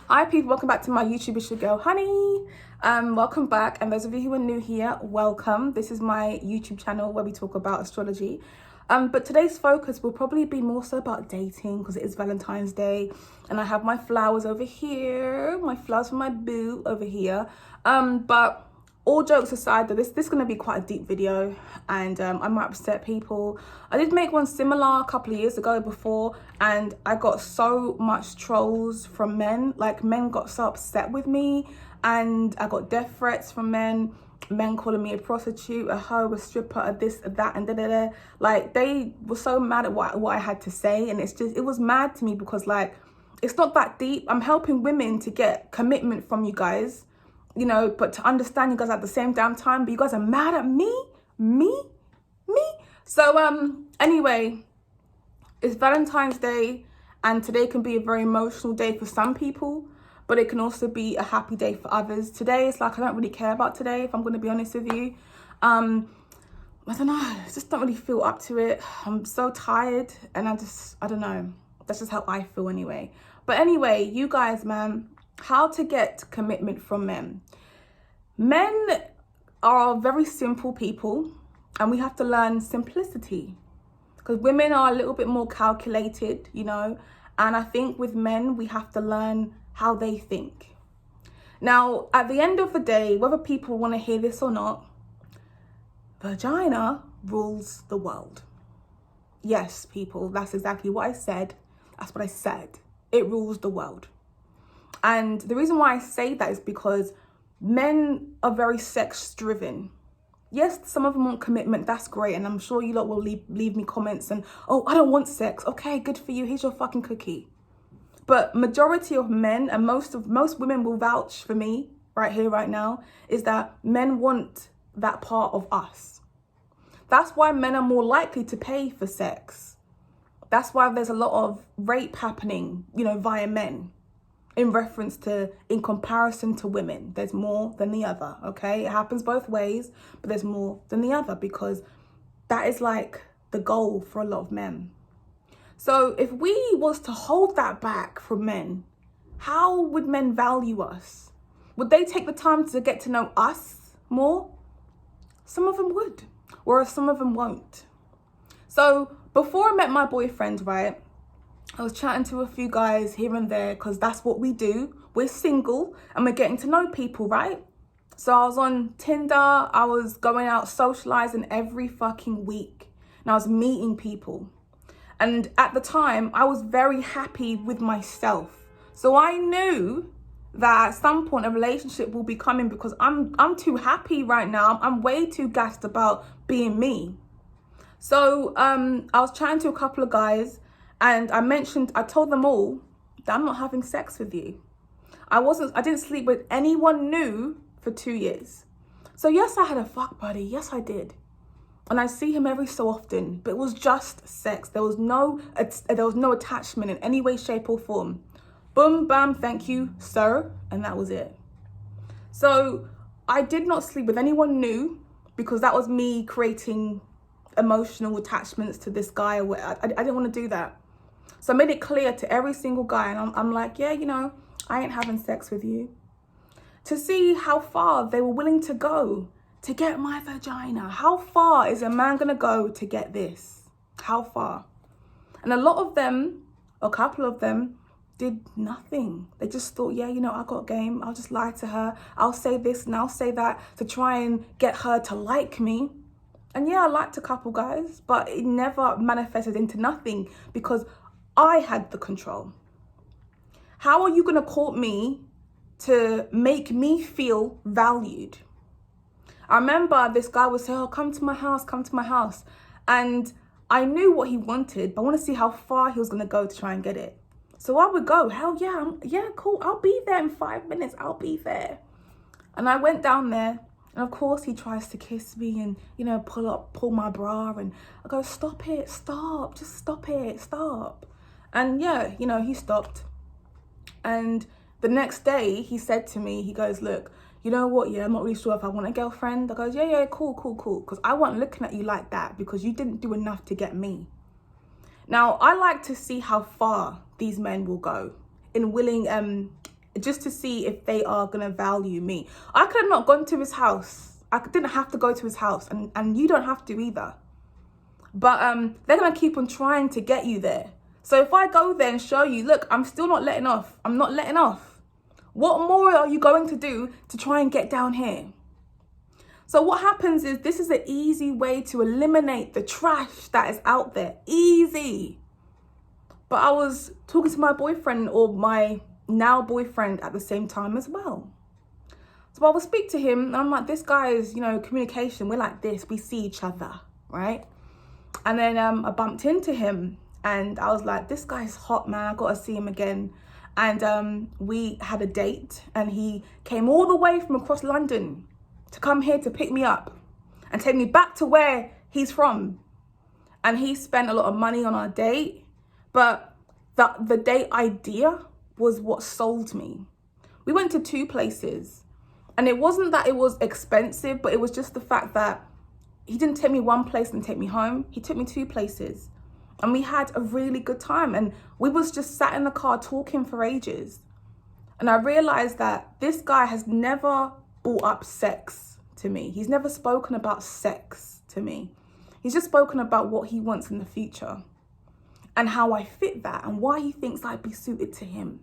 Hi people, welcome back to my YouTube. It's your girl Honey. Welcome back, and those of you who are new here, welcome. This is my YouTube channel where we talk about astrology. But today's focus will probably be more so about dating because it is Valentine's Day, and I have my flowers over here, my flowers for my boo over here. But all jokes aside, though, this is going to be quite a deep video, and I might upset people. I did make one similar a couple of years ago before, and I got so much trolls from men. Like, men got so upset with me, and I got death threats from men calling me a prostitute, a hoe, a stripper, a this, a that, and da-da-da. Like, they were so mad at what I had to say, and it was mad to me because, like, it's not that deep. I'm helping women to get commitment from you guys, you know, but to understand you guys at the same damn time, but you guys are mad at me. So anyway, it's Valentine's Day, and today can be a very emotional day for some people, but it can also be a happy day for others. Today is like, I don't really care about today, if I'm going to be honest with you. I don't know, I just don't really feel up to it. I'm so tired, and I don't know, that's just how I feel anyway. But anyway, you guys, man, how to get commitment from men. Men are very simple people, and we have to learn simplicity, because women are a little bit more calculated, you know, and I think with men we have to learn how they think. Now, at the end of the day, whether people want to hear this or not, vagina rules the world. Yes, people, that's exactly what I said. That's what I said. It rules the world. And the reason why I say that is because men are very sex driven. Yes, some of them want commitment, that's great, and I'm sure you lot will leave me comments and, oh, I don't want sex. Okay, good for you, here's your fucking cookie. But majority of men, and most women will vouch for me right here, right now, is that men want that part of us. That's why men are more likely to pay for sex. That's why there's a lot of rape happening, you know, via men. In comparison to women, there's more than the other, okay? It happens both ways, but there's more than the other, because that is like the goal for a lot of men. So if we was to hold that back from men, how would men value us? Would they take the time to get to know us more? Some of them would, whereas some of them won't. So before I met my boyfriend, right, I was chatting to a few guys here and there, because that's what we do. We're single and we're getting to know people, right? So I was on Tinder. I was going out socializing every fucking week, and I was meeting people. And at the time, I was very happy with myself. So I knew that at some point a relationship will be coming, because I'm too happy right now. I'm way too gassed about being me. So I was chatting to a couple of guys, and I told them all that I'm not having sex with you. I didn't sleep with anyone new for 2 years. So yes, I had a fuck buddy. Yes, I did. And I see him every so often, but it was just sex. There was no attachment in any way, shape or form. Boom, bam, thank you, sir. And that was it. So I did not sleep with anyone new, because that was me creating emotional attachments to this guy. I didn't want to do that. So I made it clear to every single guy, and I'm like, yeah, you know, I ain't having sex with you. To see how far they were willing to go to get my vagina. How far is a man gonna go to get this? How far? And a lot of them, a couple of them, did nothing. They just thought, yeah, you know, I got game. I'll just lie to her. I'll say this and I'll say that to try and get her to like me. And yeah, I liked a couple guys, but it never manifested into nothing, because I had the control. How are you going to court me to make me feel valued? I remember this guy would say, oh, come to my house. And I knew what he wanted, but I want to see how far he was going to go to try and get it. So I would go, hell yeah, yeah, cool. I'll be there in 5 minutes. I'll be there. And I went down there. And of course he tries to kiss me and, you know, pull my bra, and I go, stop it, stop, just stop it, stop. And yeah, you know, he stopped. And the next day he said to me, he goes, look, you know what, yeah, I'm not really sure if I want a girlfriend. I goes, yeah, cool. Because I wasn't looking at you like that, because you didn't do enough to get me. Now, I like to see how far these men will go in willing just to see if they are going to value me. I could have not gone to his house. I didn't have to go to his house, and you don't have to either. But they're going to keep on trying to get you there. So if I go there and show you, look, I'm still not letting off. I'm not letting off. What more are you going to do to try and get down here? So what happens is, this is an easy way to eliminate the trash that is out there. Easy. But I was talking to my boyfriend, or my now boyfriend, at the same time as well. So I will speak to him, and I'm like, this guy is, communication. We're like this. We see each other, right? And then I bumped into him, and I was like, this guy's hot, man. I got to see him again. And we had a date, and he came all the way from across London to come here to pick me up and take me back to where he's from. And he spent a lot of money on our date, but the date idea was what sold me. We went to 2 places, and it wasn't that it was expensive, but it was just the fact that he didn't take me one place and take me home. He took me 2 places, and we had a really good time, and we was just sat in the car talking for ages. And I realized that this guy has never brought up sex to me. He's never spoken about sex to me. He's just spoken about what he wants in the future and how I fit that and why he thinks I'd be suited to him.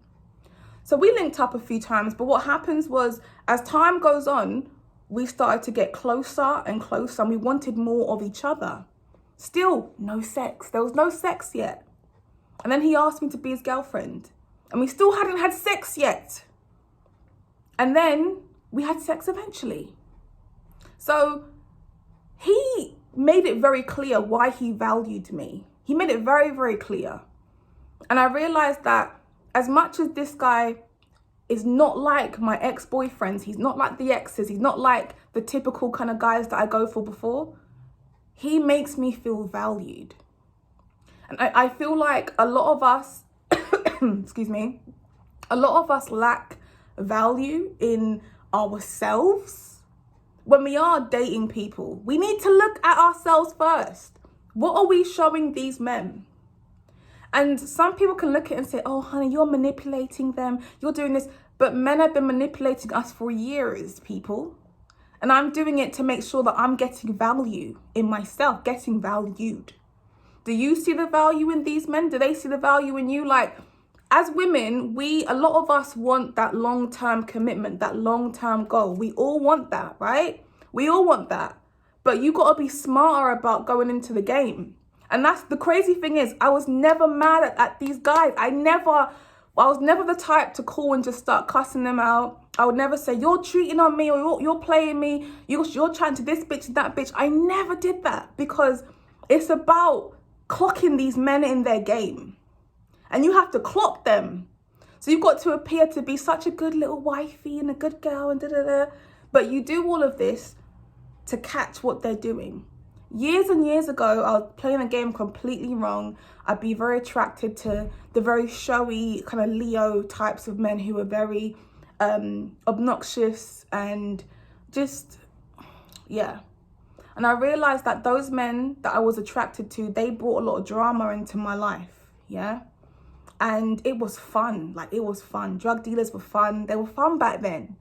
So we linked up a few times, but what happens was, as time goes on, we started to get closer and closer, and we wanted more of each other. Still no sex. There was no sex yet. And then he asked me to be his girlfriend, and we still hadn't had sex yet. And then we had sex eventually. So he made it very clear why he valued me. He made it very, very clear. And I realized that as much as this guy is not like my ex-boyfriends, he's not like the exes, he's not like the typical kind of guys that I go for before, he makes me feel valued. And I feel like a lot of us, excuse me, a lot of us lack value in ourselves when we are dating people. We need to look at ourselves first. What are we showing these men? And some people can look at it and say, oh, honey, you're manipulating them. You're doing this. But men have been manipulating us for years, people. And I'm doing it to make sure that I'm getting value in myself, getting valued. Do you see the value in these men? Do they see the value in you? Like, as women, a lot of us want that long-term commitment, that long-term goal. We all want that, right? We all want that. But you got to be smarter about going into the game. And that's the crazy thing is, I was never mad at these guys. I was never the type to call and just start cussing them out. I would never say, you're cheating on me, or you're playing me. You're trying to this bitch and that bitch. I never did that, because it's about clocking these men in their game. And you have to clock them. So you've got to appear to be such a good little wifey and a good girl and da-da-da. But you do all of this to catch what they're doing. Years and years ago, I was playing the game completely wrong. I'd be very attracted to the very showy kind of Leo types of men who are very obnoxious and just, yeah. And I realized that those men that I was attracted to, they brought a lot of drama into my life, yeah? And it was fun, it was fun. Drug dealers were fun. They were fun back then.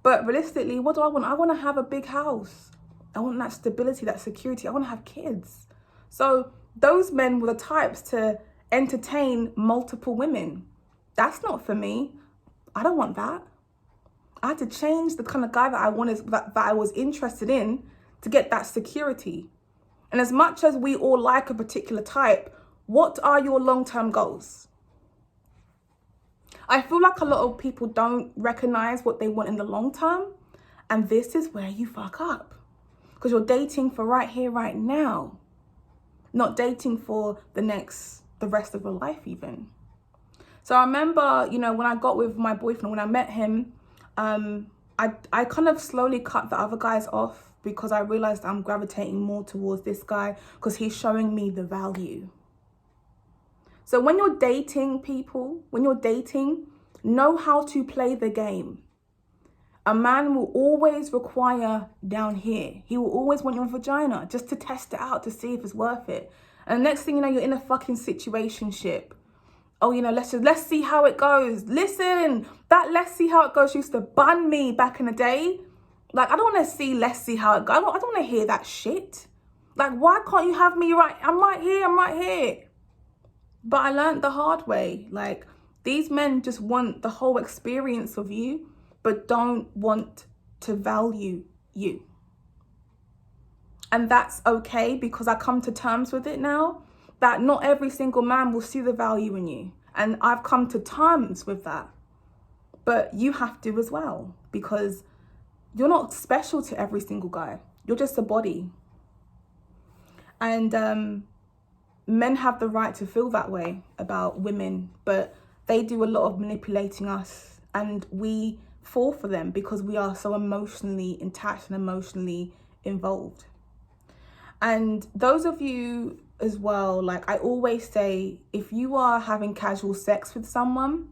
But realistically, what do I want? I want to have a big house. I want that stability, that security. I want to have kids. So those men were the types to entertain multiple women. That's not for me. I don't want that. I had to change the kind of guy that I wanted, that I was interested in, to get that security. And as much as we all like a particular type, what are your long-term goals? I feel like a lot of people don't recognize what they want in the long term. And this is where you fuck up. Because you're dating for right here, right now. Not dating for the rest of your life even. So I remember, when I got with my boyfriend, when I met him, I kind of slowly cut the other guys off, because I realized I'm gravitating more towards this guy because he's showing me the value. So when you're dating people, know how to play the game. A man will always require down here. He will always want your vagina just to test it out, to see if it's worth it. And the next thing you know, you're in a fucking situationship. Oh, let's see how it goes. Listen, that let's see how it goes used to bun me back in the day. Like, I don't want to see let's see how it goes. I don't want to hear that shit. Like, why can't you have me right? I'm right here. But I learned the hard way. Like, these men just want the whole experience of you, but don't want to value you. And that's okay, because I come to terms with it now, that not every single man will see the value in you. And I've come to terms with that. But you have to as well, because you're not special to every single guy. You're just a body. And men have the right to feel that way about women, but they do a lot of manipulating us, and we fall for them because we are so emotionally attached and emotionally involved. And those of you as well, like I always say, if you are having casual sex with someone,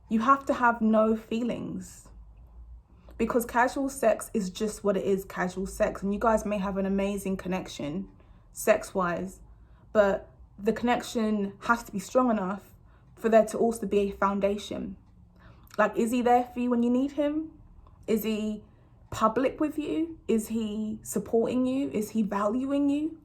you have to have no feelings, because casual sex is just what it is, casual sex. And you guys may have an amazing connection sex-wise, but the connection has to be strong enough for there to also be a foundation. Like, is he there for you when you need him? Is he public with you? Is he supporting you? Is he valuing you?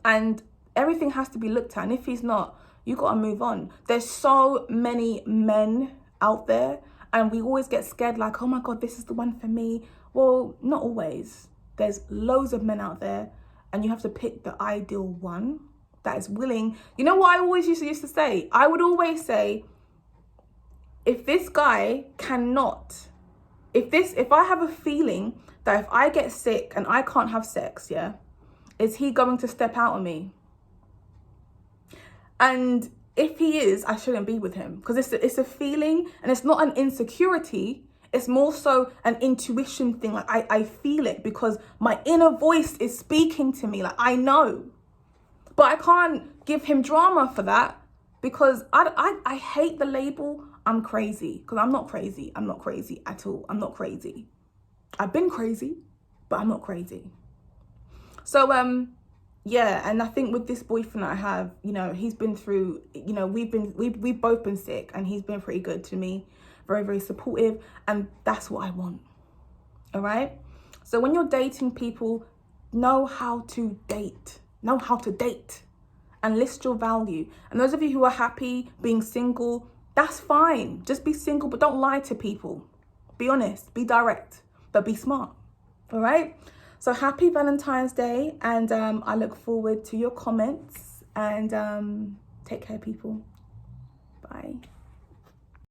And everything has to be looked at. And if he's not, you got to move on. There's so many men out there, and we always get scared, like, oh my God, this is the one for me. Well, not always. There's loads of men out there, and you have to pick the ideal one that is willing. You know what I always used to say? I would always say, if this guy cannot, if I have a feeling that if I get sick and I can't have sex, yeah, is he going to step out on me? And if he is, I shouldn't be with him, because it's a feeling, and it's not an insecurity. It's more so an intuition thing. Like I feel it because my inner voice is speaking to me. Like, I know, but I can't give him drama for that, because I hate the label I'm crazy, because I'm not crazy. I'm not crazy at all. I'm not crazy. I've been crazy, but I'm not crazy. So yeah, and I think with this boyfriend that I have, he's been through, we've both been sick, and he's been pretty good to me, very, very supportive, and that's what I want. All right. So when you're dating people, know how to date, and list your value. And those of you who are happy being single, that's fine. Just be single, but don't lie to people. Be honest, be direct, but be smart. All right. So happy Valentine's Day, and I look forward to your comments, and take care, people. Bye.